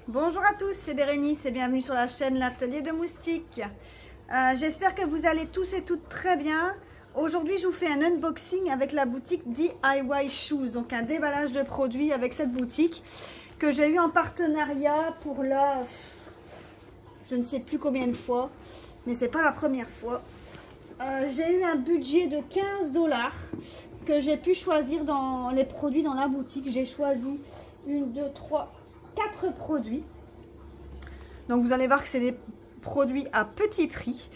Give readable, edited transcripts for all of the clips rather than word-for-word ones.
Bonjour à tous, c'est Bérénice et bienvenue sur la chaîne L'Atelier de Moustiques. J'espère que vous allez tous et toutes très bien. Aujourd'hui, je vous fais un unboxing avec la boutique DIY Shoes, donc un déballage de produits avec cette boutique que j'ai eu en partenariat pour la... je ne sais plus combien de fois, mais c'est pas la première fois. J'ai eu un budget de 15 $ que j'ai pu choisir dans les produits dans la boutique. J'ai choisi 1, 2, 3, 4 produits. Donc vous allez voir que c'est des produits à petit prix.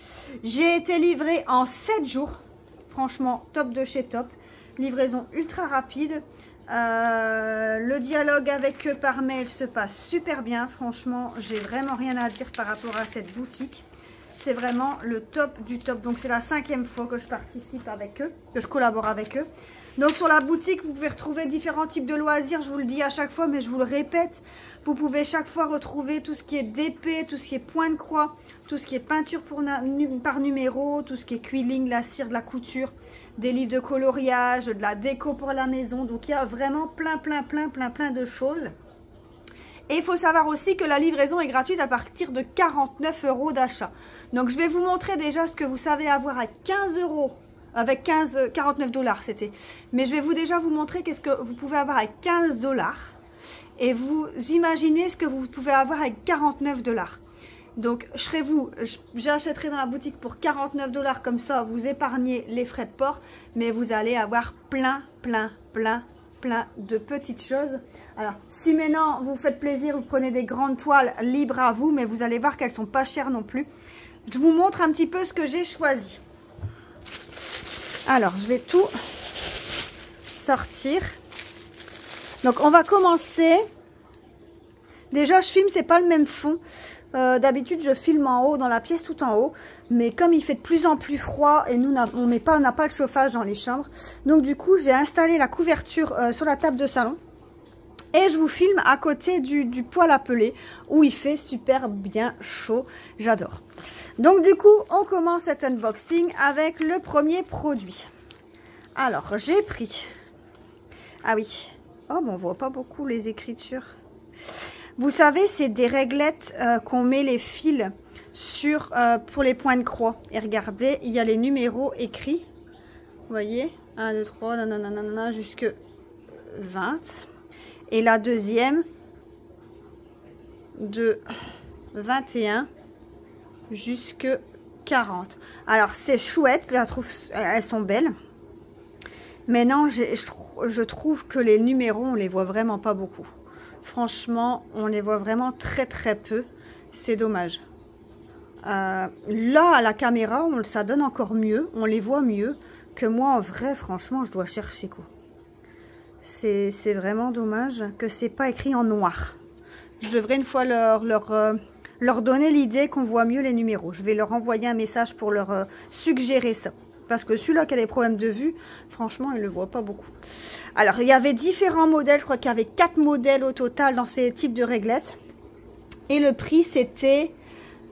J'ai été livrée en 7 jours. Franchement, top de chez top. Livraison ultra rapide. Le dialogue avec eux par mail se passe super bien. Franchement, j'ai vraiment rien à dire par rapport à cette boutique. C'est vraiment le top du top. Donc c'est la 5e fois que je participe avec eux, que je collabore avec eux. Donc sur la boutique, vous pouvez retrouver différents types de loisirs. Je vous le dis à chaque fois, mais je vous le répète. Vous pouvez chaque fois retrouver tout ce qui est d'épée, tout ce qui est point de croix, tout ce qui est peinture par numéro, tout ce qui est quilling, la cire, de la couture, des livres de coloriage, de la déco pour la maison. Donc il y a vraiment plein de choses. Et il faut savoir aussi que la livraison est gratuite à partir de 49 € d'achat. Donc je vais vous montrer déjà ce que vous savez avoir à 15 €. Avec 49 $ c'était. Mais je vais déjà vous montrer qu'est-ce que vous pouvez avoir avec 15 $. Et vous imaginez ce que vous pouvez avoir avec 49 $. Donc j'achèterai dans la boutique pour 49 $. Comme ça, vous épargnez les frais de port. Mais vous allez avoir plein de petites choses. Alors, si maintenant vous faites plaisir, vous prenez des grandes toiles, libre à vous. Mais vous allez voir qu'elles sont pas chères non plus. Je vous montre un petit peu ce que j'ai choisi. Alors, je vais tout sortir. Donc, on va commencer. Déjà, je filme, c'est pas le même fond. D'habitude, je filme en haut, dans la pièce tout en haut. Mais comme il fait de plus en plus froid et nous, on n'a pas le chauffage dans les chambres. Donc, du coup, j'ai installé la couverture sur la table de salon. Et je vous filme à côté du poêle à peler où il fait super bien chaud. J'adore. Donc du coup, on commence cet unboxing avec le premier produit. Alors, j'ai pris... Ah oui. Oh, bon, on voit pas beaucoup les écritures. Vous savez, c'est des réglettes qu'on met les fils sur pour les points de croix. Et regardez, il y a les numéros écrits. Vous voyez 1, 2, 3, nanana, jusque 20. Et la deuxième de 21 jusque 40. Alors c'est chouette, je trouve, elles sont belles. Mais non, je trouve que les numéros, on les voit vraiment pas beaucoup. Franchement, on les voit vraiment très peu. C'est dommage. Là, à la caméra, ça donne encore mieux. On les voit mieux que moi en vrai. Franchement, je dois chercher quoi. C'est vraiment dommage que c'est pas écrit en noir. Je devrais une fois leur donner l'idée qu'on voit mieux les numéros. Je vais leur envoyer un message pour leur suggérer ça. Parce que celui-là qui a des problèmes de vue, franchement, il ne le voit pas beaucoup. Alors, il y avait différents modèles. Je crois qu'il y avait 4 modèles au total dans ces types de réglettes. Et le prix, c'était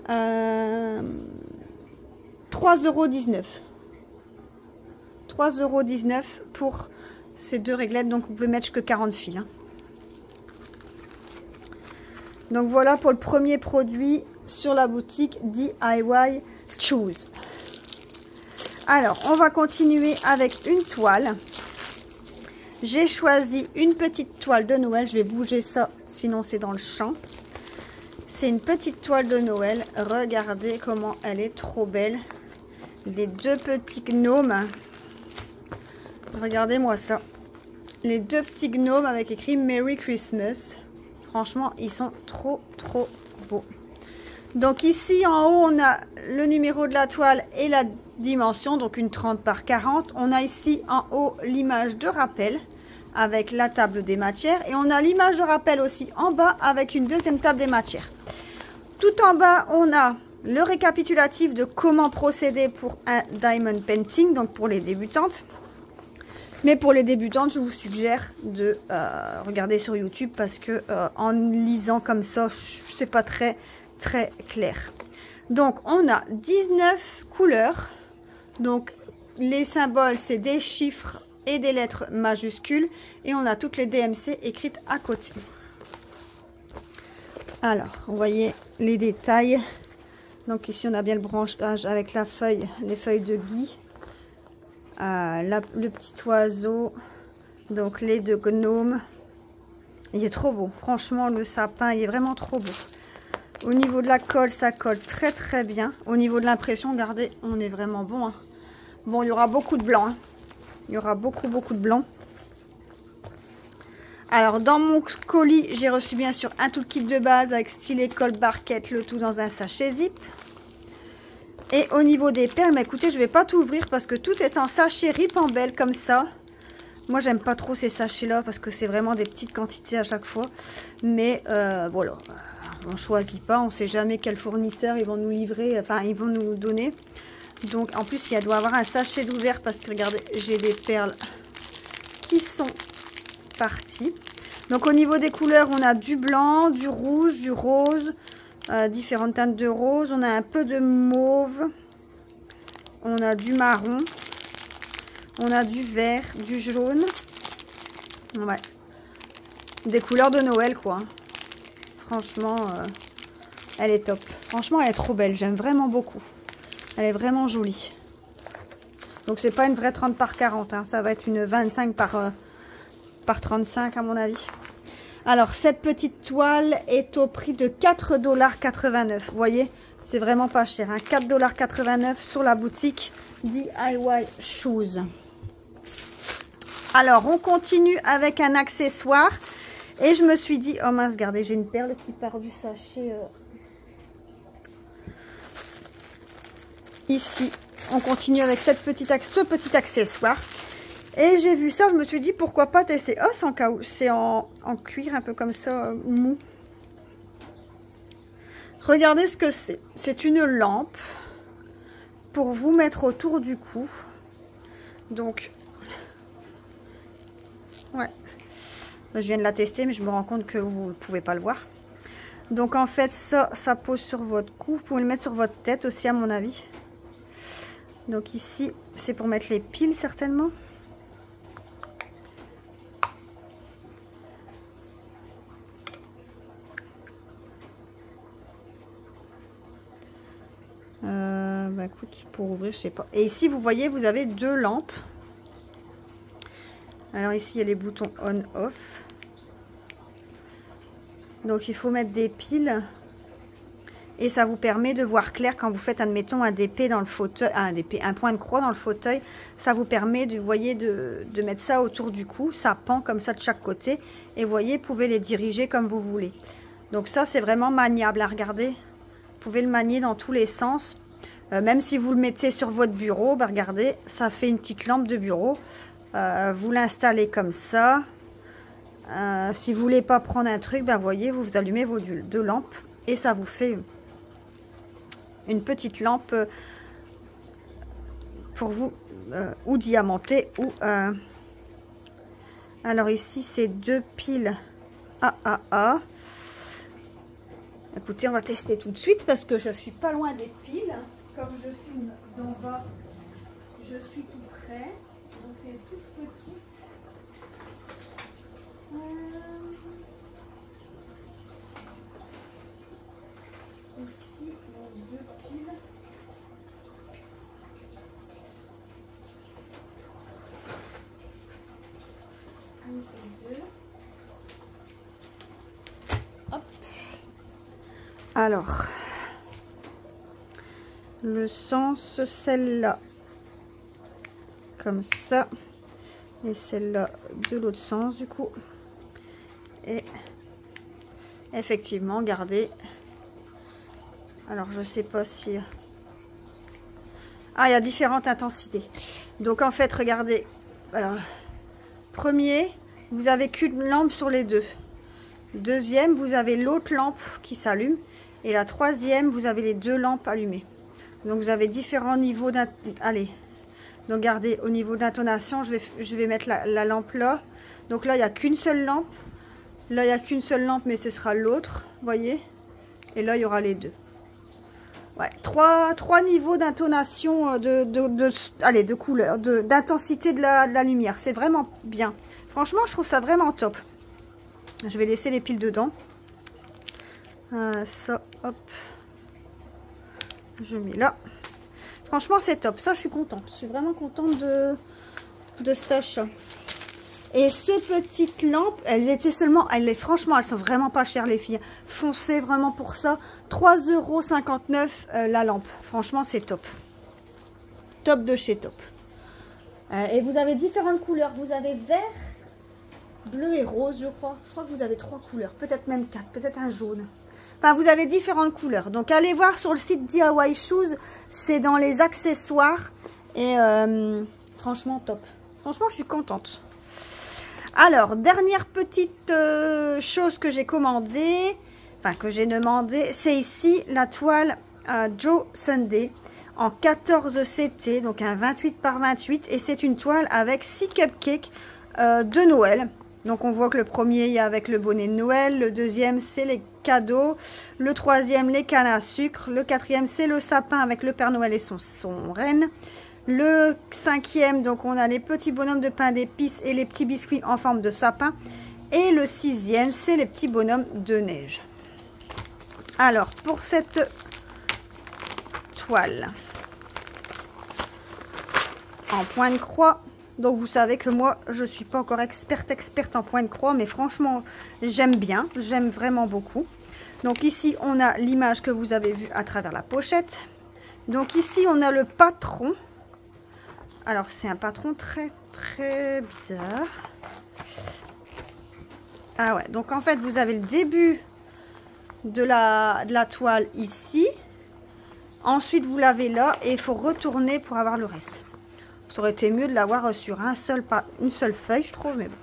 3,19 €. 3,19 € pour ces 2 réglettes. Donc, vous pouvez mettre jusqu'à 40 fils. Hein. Donc, voilà pour le premier produit sur la boutique DIY Shoes. Alors, on va continuer avec une toile. J'ai choisi une petite toile de Noël. Je vais bouger ça, sinon c'est dans le champ. C'est une petite toile de Noël. Regardez comment elle est trop belle. Les 2 petits gnomes. Regardez-moi ça. Les 2 petits gnomes avec écrit Merry Christmas. Franchement, ils sont trop beaux. Donc ici, en haut, on a le numéro de la toile et la dimension, donc une 30 par 40. On a ici en haut l'image de rappel avec la table des matières. Et on a l'image de rappel aussi en bas avec une deuxième table des matières. Tout en bas, on a le récapitulatif de comment procéder pour un diamond painting, donc pour les débutantes. Mais pour les débutantes, je vous suggère de regarder sur YouTube parce que en lisant comme ça, c'est pas très clair. Donc, on a 19 couleurs. Donc, les symboles, c'est des chiffres et des lettres majuscules. Et on a toutes les DMC écrites à côté. Alors, vous voyez les détails. Donc ici, on a bien le branchage avec la feuille, les feuilles de gui. Le petit oiseau. Donc les deux gnomes. Il est trop beau. Franchement, le sapin, il est vraiment trop beau. Au niveau de la colle, ça colle très très bien. Au niveau de l'impression, regardez, on est vraiment bon. Hein. Bon, il y aura beaucoup de blanc. Hein. Il y aura beaucoup de blanc. Alors, dans mon colis, j'ai reçu bien sûr un tout kit de base avec stylet, colle, barquette, le tout dans un sachet zip. Et au niveau des perles, bah, écoutez, je ne vais pas tout ouvrir parce que tout est en sachet ripambelle comme ça. Moi, j'aime pas trop ces sachets-là parce que c'est vraiment des petites quantités à chaque fois. Mais voilà, on ne choisit pas, on ne sait jamais quel fournisseur ils vont nous livrer, enfin, ils vont nous donner. Donc, en plus, il doit y avoir un sachet d'ouvert parce que, regardez, j'ai des perles qui sont parties. Donc, au niveau des couleurs, on a du blanc, du rouge, du rose, différentes teintes de rose. On a un peu de mauve, on a du marron. On a du vert, du jaune. Ouais. Des couleurs de Noël, quoi. Franchement, elle est top. Franchement, elle est trop belle. J'aime vraiment beaucoup. Elle est vraiment jolie. Donc, c'est pas une vraie 30 par 40. Hein. Ça va être une 25 par 35, à mon avis. Alors, cette petite toile est au prix de 4,89 $. Vous voyez, c'est vraiment pas cher. Hein. 4,89 $ sur la boutique DIY Shoes. Alors, on continue avec un accessoire. Et je me suis dit, oh mince, regardez, j'ai une perle qui part du sachet. Ici, on continue avec ce petit accessoire. Et j'ai vu ça, je me suis dit, pourquoi pas tester. Oh, c'est en cuir, un peu comme ça, mou. Regardez ce que c'est. C'est une lampe pour vous mettre autour du cou. Donc... ouais, je viens de la tester, mais je me rends compte que vous ne pouvez pas le voir. Donc en fait, ça pose sur votre cou. Vous pouvez le mettre sur votre tête aussi, à mon avis. Donc ici, c'est pour mettre les piles, certainement. Bah écoute, pour ouvrir, je sais pas. Et ici, vous voyez, vous avez deux lampes. Alors ici, il y a les boutons on-off. Donc il faut mettre des piles. Et ça vous permet de voir clair quand vous faites, admettons, un DP dans le fauteuil, un point de croix dans le fauteuil. Ça vous permet, vous voyez, de mettre ça autour du cou. Ça pend comme ça de chaque côté. Et vous voyez, vous pouvez les diriger comme vous voulez. Donc ça, c'est vraiment maniable à regarder. Vous pouvez le manier dans tous les sens. Même si vous le mettez sur votre bureau, bah regardez, ça fait une petite lampe de bureau. Vous l'installez comme ça. Si vous voulez pas prendre un truc, bah voyez, vous allumez vos deux lampes et ça vous fait une petite lampe pour vous, ou diamantée ou alors ici c'est deux piles AAA. Écoutez, on va tester tout de suite parce que je suis pas loin des piles. Comme je filme d'en bas, je suis tout près. Donc c'est toute petite. Ici, donc deux piles. Une et deux. Hop. Alors, le sens, celle-là, comme ça. Et celle-là de l'autre sens, du coup. Et effectivement, regardez. Alors, je sais pas si... ah, il y a différentes intensités. Donc, en fait, regardez. Alors, premier, vous avez qu'une lampe sur les deux. Deuxième, vous avez l'autre lampe qui s'allume. Et la troisième, vous avez les deux lampes allumées. Donc, vous avez différents niveaux allez. Donc, regardez, au niveau d'intonation, je vais mettre la lampe là. Donc là, il n'y a qu'une seule lampe. Là, il n'y a qu'une seule lampe, mais ce sera l'autre. Voyez. Et là, il y aura les deux. Ouais, trois niveaux d'intonation, de couleur, d'intensité de la lumière. C'est vraiment bien. Franchement, je trouve ça vraiment top. Je vais laisser les piles dedans. Ça, hop. Je mets là. Franchement, c'est top. Ça, je suis contente. Je suis vraiment contente de cet achat. Et ce petite lampe, elles étaient seulement... franchement, elles sont vraiment pas chères, les filles. Foncez vraiment pour ça. 3,59 € la lampe. Franchement, c'est top. Top de chez top. Et vous avez différentes couleurs. Vous avez vert, bleu et rose, je crois. Je crois que vous avez 3 couleurs. Peut-être même 4. Peut-être un jaune. Enfin, vous avez différentes couleurs. Donc, allez voir sur le site DIY Shoes. C'est dans les accessoires. Et franchement, top. Franchement, je suis contente. Alors, dernière petite chose que j'ai commandée. Enfin, que j'ai demandé. C'est ici la toile Joe Sunday en 14 CT. Donc, un 28 par 28. Et c'est une toile avec 6 cupcakes de Noël. Donc, on voit que le premier, il y a avec le bonnet de Noël. Le deuxième, c'est les cadeaux. Le troisième, les cannes à sucre. Le quatrième, c'est le sapin avec le Père Noël et son reine. Le cinquième, donc on a les petits bonhommes de pain d'épices et les petits biscuits en forme de sapin. Et le sixième, c'est les petits bonhommes de neige. Alors, pour cette toile en point de croix, donc vous savez que moi, je ne suis pas encore experte en point de croix, mais franchement, j'aime bien, j'aime vraiment beaucoup. Donc ici, on a l'image que vous avez vue à travers la pochette. Donc ici, on a le patron. Alors, c'est un patron très bizarre. Ah ouais, donc en fait, vous avez le début de la toile ici. Ensuite, vous l'avez là et il faut retourner pour avoir le reste. Ça aurait été mieux de l'avoir sur une seule feuille, je trouve, mais bon.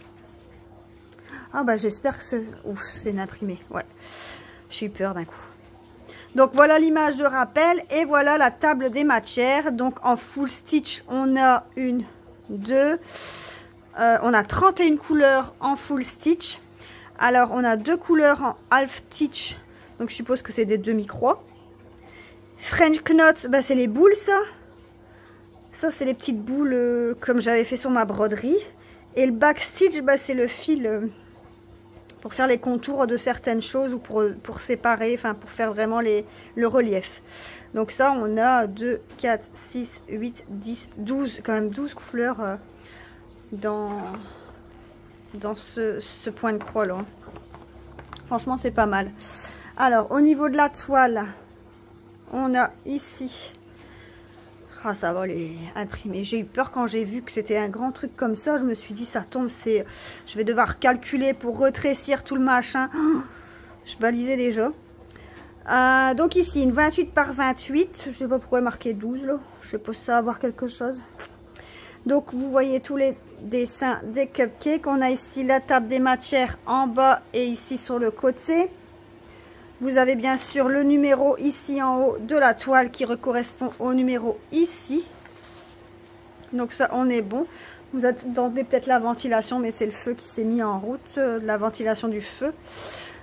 Ah bah, j'espère que c'est... Ouf, c'est une imprimée, ouais. J'ai eu peur d'un coup. Donc voilà l'image de rappel et voilà la table des matières. Donc en full stitch, on a on a 31 couleurs en full stitch. Alors on a 2 couleurs en half stitch. Donc je suppose que c'est des demi-croix. French knot, bah, c'est les boules ça. Ça c'est les petites boules comme j'avais fait sur ma broderie. Et le back stitch, bah, c'est le fil... pour faire les contours de certaines choses ou pour séparer, enfin pour faire vraiment le relief. Donc ça, on a 2, 4, 6, 8, 10, 12, quand même 12 couleurs dans ce point de croix là. Franchement, c'est pas mal. Alors, au niveau de la toile, on a ici... Ah, ça va les imprimer. J'ai eu peur quand j'ai vu que c'était un grand truc comme ça. Je me suis dit, ça tombe, je vais devoir calculer pour retrécir tout le machin. Oh, je balisais déjà. Donc ici, une 28 par 28. Je sais pas pourquoi marqué 12 là. Je sais pas si ça va avoir quelque chose. Donc vous voyez tous les dessins des cupcakes. On a ici la table des matières en bas et ici sur le côté. Vous avez bien sûr le numéro ici en haut de la toile qui correspond au numéro ici. Donc ça, on est bon. Vous attendez peut-être la ventilation, mais c'est le feu qui s'est mis en route, la ventilation du feu.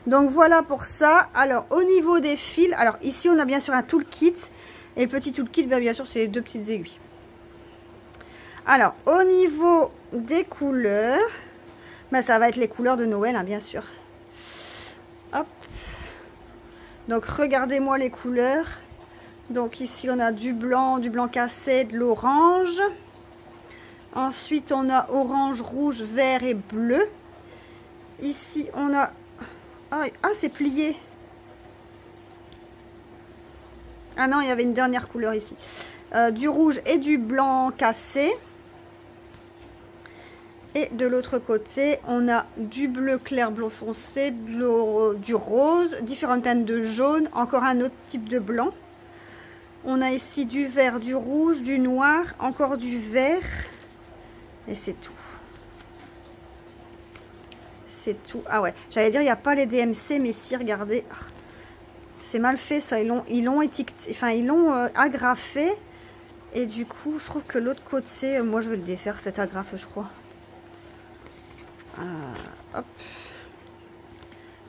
Donc voilà pour ça. Alors au niveau des fils, alors ici on a bien sûr un toolkit. Et le petit toolkit, bien sûr, c'est les 2 petites aiguilles. Alors au niveau des couleurs, ça va être les couleurs de Noël, hein, bien sûr. Hop. Donc regardez-moi les couleurs. Donc ici on a du blanc cassé, de l'orange. Ensuite on a orange, rouge, vert et bleu. Ici on a... Ah, c'est plié. Ah non, il y avait une dernière couleur ici. Du rouge et du blanc cassé. Et de l'autre côté, on a du bleu clair, bleu foncé, du rose, différentes teintes de jaune, encore un autre type de blanc. On a ici du vert, du rouge, du noir, encore du vert. Et c'est tout. C'est tout. Ah ouais, j'allais dire, il n'y a pas les DMC, mais si, regardez. C'est mal fait ça. Ils l'ont étiqueté, enfin, ils l'ont agrafé. Et du coup, je trouve que l'autre côté, moi je vais le défaire, cet agrafe, je crois. Hop.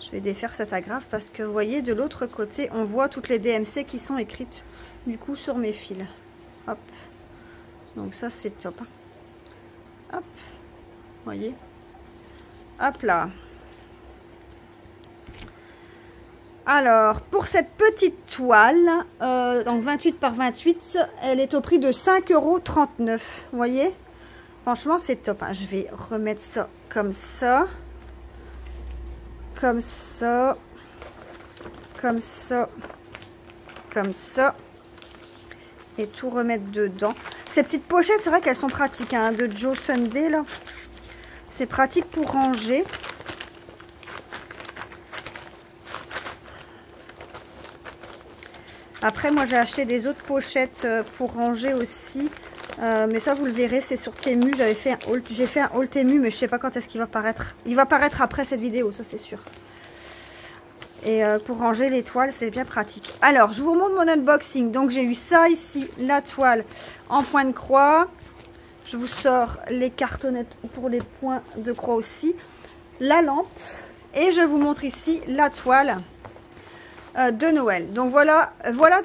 Je vais défaire cette agrafe parce que vous voyez de l'autre côté on voit toutes les DMC qui sont écrites du coup sur mes fils. Hop. Donc ça c'est top. Hop. Voyez. Hop là. Alors, pour cette petite toile, donc 28 par 28, elle est au prix de 5,39 €. Vous voyez? Franchement, c'est top. Hein. Je vais remettre ça comme ça. Comme ça. Comme ça. Comme ça. Et tout remettre dedans. Ces petites pochettes, c'est vrai qu'elles sont pratiques. Hein, de Joe Sunday, là. C'est pratique pour ranger. Après, moi, j'ai acheté des autres pochettes pour ranger aussi. Mais ça, vous le verrez, c'est sur Temu. J'ai fait un haul Temu, mais je ne sais pas quand est-ce qu'il va paraître. Il va paraître après cette vidéo, ça c'est sûr. Et pour ranger les toiles, c'est bien pratique. Alors, je vous remontre mon unboxing. Donc, j'ai eu ça ici, la toile en point de croix. Je vous sors les cartonnettes pour les points de croix aussi. La lampe. Et je vous montre ici la toile de Noël. Donc voilà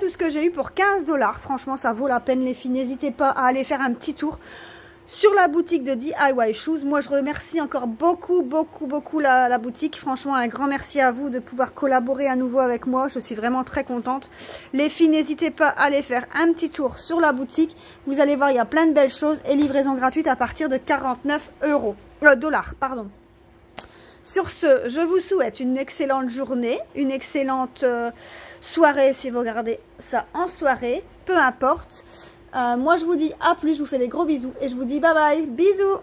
tout ce que j'ai eu pour 15 $. Franchement, ça vaut la peine les filles. N'hésitez pas à aller faire un petit tour sur la boutique de DIY Shoes. Moi, je remercie encore beaucoup la boutique. Franchement, un grand merci à vous de pouvoir collaborer à nouveau avec moi. Je suis vraiment très contente. Les filles, n'hésitez pas à aller faire un petit tour sur la boutique. Vous allez voir, il y a plein de belles choses et livraison gratuite à partir de 49 $, pardon. Sur ce, je vous souhaite une excellente journée, une excellente soirée si vous regardez ça en soirée, peu importe. Moi, je vous dis à plus, je vous fais des gros bisous et je vous dis bye bye, bisous.